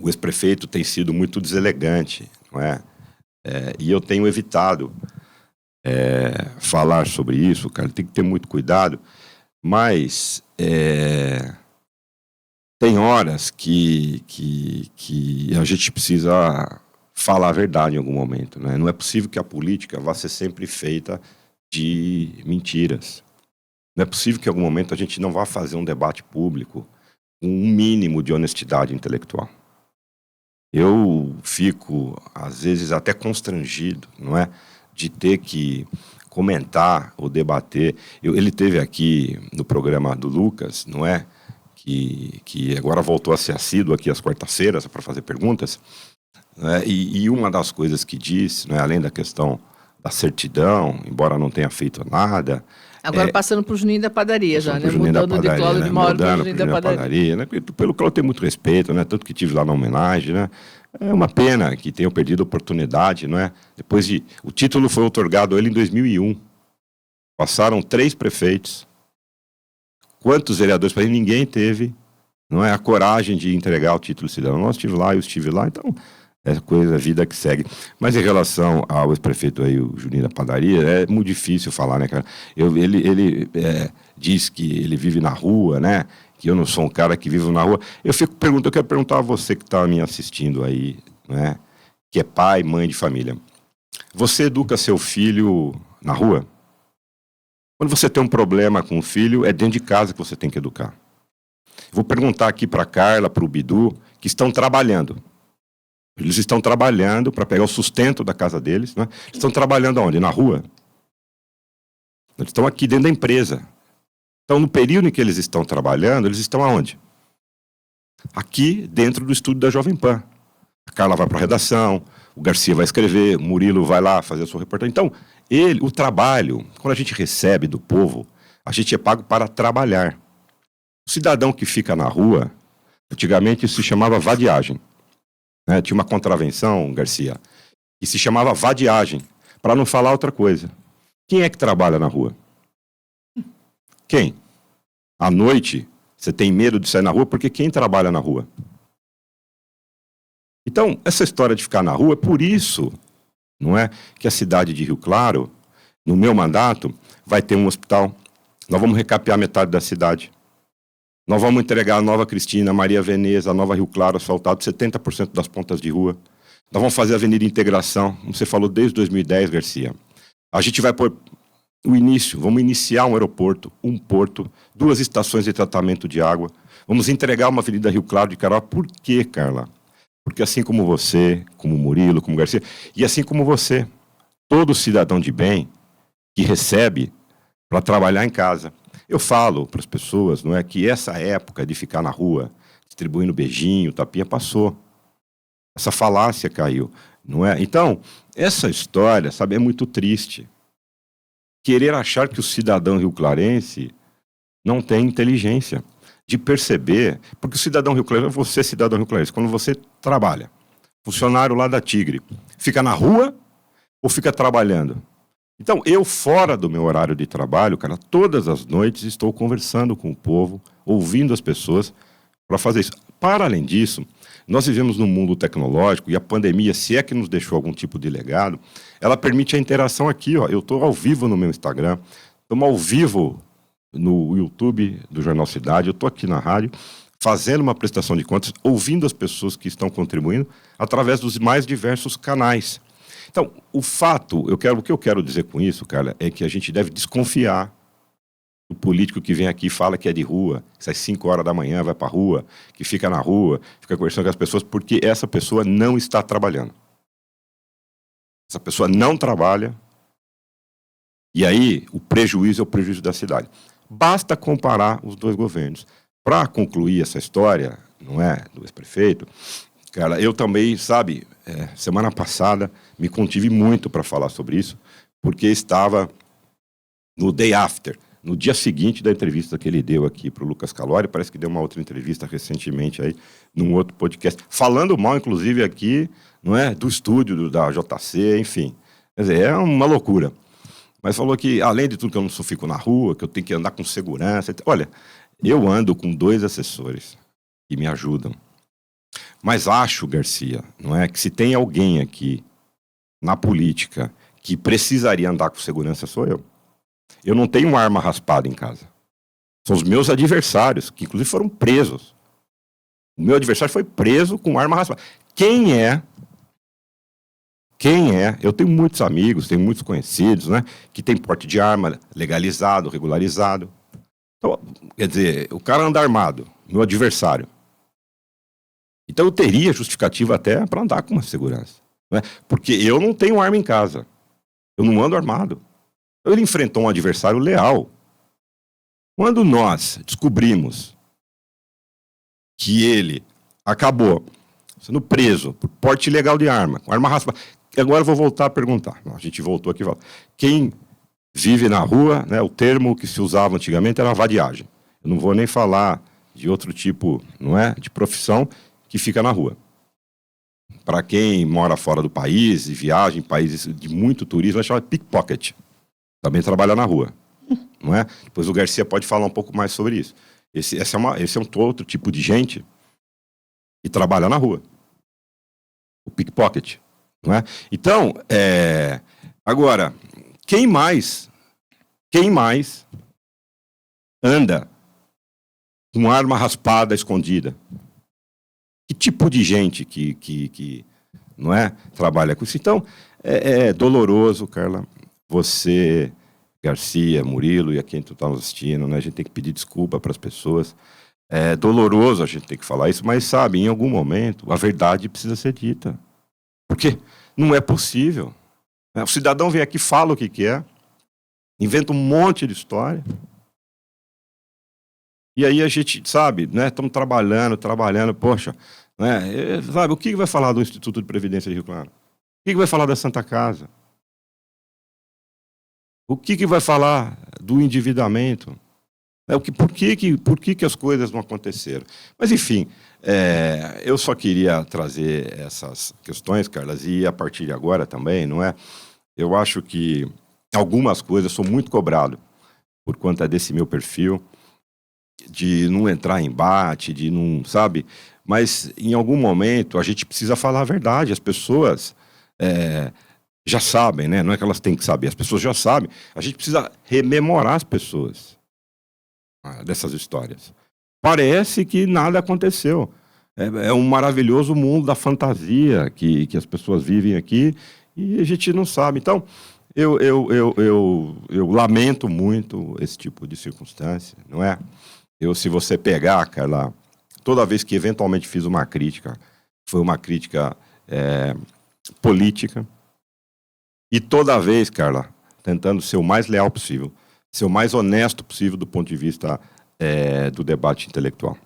o ex-prefeito tem sido muito deselegante, não é? E eu tenho evitado falar sobre isso, cara, tem que ter muito cuidado, mas tem horas que a gente precisa falar a verdade em algum momento, né? Não é possível que a política vá ser sempre feita de mentiras. Não é possível que em algum momento a gente não vá fazer um debate público com um mínimo de honestidade intelectual. Eu fico, às vezes, até constrangido, não é? De ter que comentar ou debater. Ele teve aqui no programa do Lucas, não é? Que agora voltou a ser assíduo aqui às quartas-feiras para fazer perguntas. Né? E uma das coisas que disse, não é? Além da questão da certidão, embora não tenha feito nada... Agora passando para o Juninho da Padaria já, né? Mudando de Cláudio de Mauro para o Juninho da Padaria. Né? Pelo qual eu tenho muito respeito, né? Tanto que tive lá na homenagem, né? É uma pena que tenham perdido a oportunidade, não é? Depois de... O título foi outorgado a ele em 2001. Passaram 3 prefeitos. Quantos vereadores para ele? Ninguém teve, não é, a coragem de entregar o título de cidadão. Nós estive lá, eu estive lá, então é coisa, a vida que segue. Mas em relação ao ex-prefeito aí, o Juninho da Padaria, é muito difícil falar, né, cara? Ele diz que ele vive na rua, né? Que eu não sou um cara que vive na rua. Eu quero perguntar a você que está me assistindo aí, né? Que é pai, mãe de família. Você educa seu filho na rua? Quando você tem um problema com o filho, é dentro de casa que você tem que educar. Vou perguntar aqui para a Carla, para o Bidu, que estão trabalhando. Eles estão trabalhando para pegar o sustento da casa deles. Né? Estão trabalhando aonde? Na rua. Eles estão aqui dentro da empresa. Então, no período em que eles estão trabalhando, eles estão aonde? Aqui, dentro do estúdio da Jovem Pan. A Carla vai para a redação, o Garcia vai escrever, o Murilo vai lá fazer a sua reportagem. Então, o trabalho, quando a gente recebe do povo, a gente é pago para trabalhar. O cidadão que fica na rua, antigamente isso se chamava vadiagem. Né? Tinha uma contravenção, Garcia, que se chamava vadiagem, para não falar outra coisa. Quem é que trabalha na rua? Quem? À noite, você tem medo de sair na rua, porque quem trabalha na rua? Então, essa história de ficar na rua, é por isso, não é, que a cidade de Rio Claro, no meu mandato, vai ter um hospital. Nós vamos recapear metade da cidade. Nós vamos entregar a Nova Cristina, Maria Veneza, a Nova Rio Claro, asfaltado, 70% das pontas de rua. Nós vamos fazer a Avenida Integração, como você falou, desde 2010, Garcia. A gente vai pôr o início, vamos iniciar um aeroporto, um porto, 2 estações de tratamento de água. Vamos entregar uma Avenida Rio Claro de Caroá. Por quê, Carla? Porque assim como você, como Murilo, como Garcia, e assim como você, todo cidadão de bem que recebe para trabalhar em casa. Eu falo para as pessoas, não é, que essa época de ficar na rua, distribuindo beijinho, tapinha, passou. Essa falácia caiu, não é? Então, essa história, sabe, é muito triste. Querer achar que o cidadão rioclarense não tem inteligência de perceber, porque o cidadão rioclarense, você cidadão rioclarense, quando você trabalha, funcionário lá da Tigre, fica na rua ou fica trabalhando? Então, eu fora do meu horário de trabalho, cara, todas as noites estou conversando com o povo, ouvindo as pessoas para fazer isso. Para além disso, nós vivemos num mundo tecnológico e a pandemia, se é que nos deixou algum tipo de legado, ela permite a interação aqui. Ó. Eu estou ao vivo no meu Instagram, estamos ao vivo no YouTube do Jornal Cidade, eu estou aqui na rádio, fazendo uma prestação de contas, ouvindo as pessoas que estão contribuindo através dos mais diversos canais. Então, o que eu quero dizer com isso, Carla, é que a gente deve desconfiar do político que vem aqui e fala que é de rua, que sai 5 horas da manhã, vai para a rua, que fica na rua, fica conversando com as pessoas, porque essa pessoa não está trabalhando. Essa pessoa não trabalha, e aí o prejuízo é o prejuízo da cidade. Basta comparar os 2 governos. Para concluir essa história, não é, do ex-prefeito, cara, eu também, sabe, semana passada me contive muito para falar sobre isso, porque estava no day after, no dia seguinte da entrevista que ele deu aqui para o Lucas Calori, parece que deu uma outra entrevista recentemente aí, num outro podcast, falando mal, inclusive, aqui, não é, do estúdio da JC, enfim. Quer dizer, é uma loucura. Mas falou que, além de tudo, que eu não só fico na rua, que eu tenho que andar com segurança. Olha, eu ando com 2 assessores que me ajudam. Mas acho, Garcia, não é, que se tem alguém aqui na política que precisaria andar com segurança, sou eu. Eu não tenho uma arma raspada em casa. São os meus adversários, que inclusive foram presos. O meu adversário foi preso com arma raspada. Quem é? Eu tenho muitos amigos, tenho muitos conhecidos, né, que tem porte de arma legalizado, regularizado. Então, quer dizer, o cara anda armado, meu adversário. Então eu teria justificativa até para andar com uma segurança. Né? Porque eu não tenho arma em casa. Eu não ando armado. Ele enfrentou um adversário leal. Quando nós descobrimos que ele acabou sendo preso por porte ilegal de arma, com arma raspada. Agora eu vou voltar a perguntar. A gente voltou aqui. Quem vive na rua, né, o termo que se usava antigamente era vadiagem. Eu não vou nem falar de outro tipo, não é, de profissão que fica na rua. Para quem mora fora do país e viaja em países de muito turismo, vai chamar de pickpocket. Também trabalha na rua, não é? Depois o Garcia pode falar um pouco mais sobre isso. Esse é um outro tipo de gente que trabalha na rua. O pickpocket, não é? Então, agora, quem mais anda com arma raspada, escondida? Que tipo de gente que não é, trabalha com isso? Então, é doloroso, Carla, você, Garcia, Murilo e a quem tu está assistindo, né? A gente tem que pedir desculpa para as pessoas. É doloroso a gente ter que falar isso, mas, sabe, em algum momento, a verdade precisa ser dita. Porque não é possível. O cidadão vem aqui, fala o que quer, inventa um monte de história. E aí a gente, sabe, né, estamos trabalhando, poxa, né, sabe, o que vai falar do Instituto de Previdência de Rio Claro? O que vai falar da Santa Casa? O que vai falar do endividamento? Por que as coisas não aconteceram? Mas, enfim, eu só queria trazer essas questões, Carlas, e a partir de agora também, não é? Eu acho que algumas coisas sou muito cobrado por conta desse meu perfil, de não entrar em embate, de não, sabe? Mas, em algum momento, a gente precisa falar a verdade. As pessoas já sabem, né? Não é que elas têm que saber, as pessoas já sabem. A gente precisa rememorar as pessoas dessas histórias. Parece que nada aconteceu. É um maravilhoso mundo da fantasia que as pessoas vivem aqui e a gente não sabe. Então, eu lamento muito esse tipo de circunstância, não é? Se você pegar, Carla, toda vez que eventualmente fiz uma crítica, foi uma crítica política, e toda vez, Carla, tentando ser o mais leal possível, ser o mais honesto possível do ponto de vista do debate intelectual.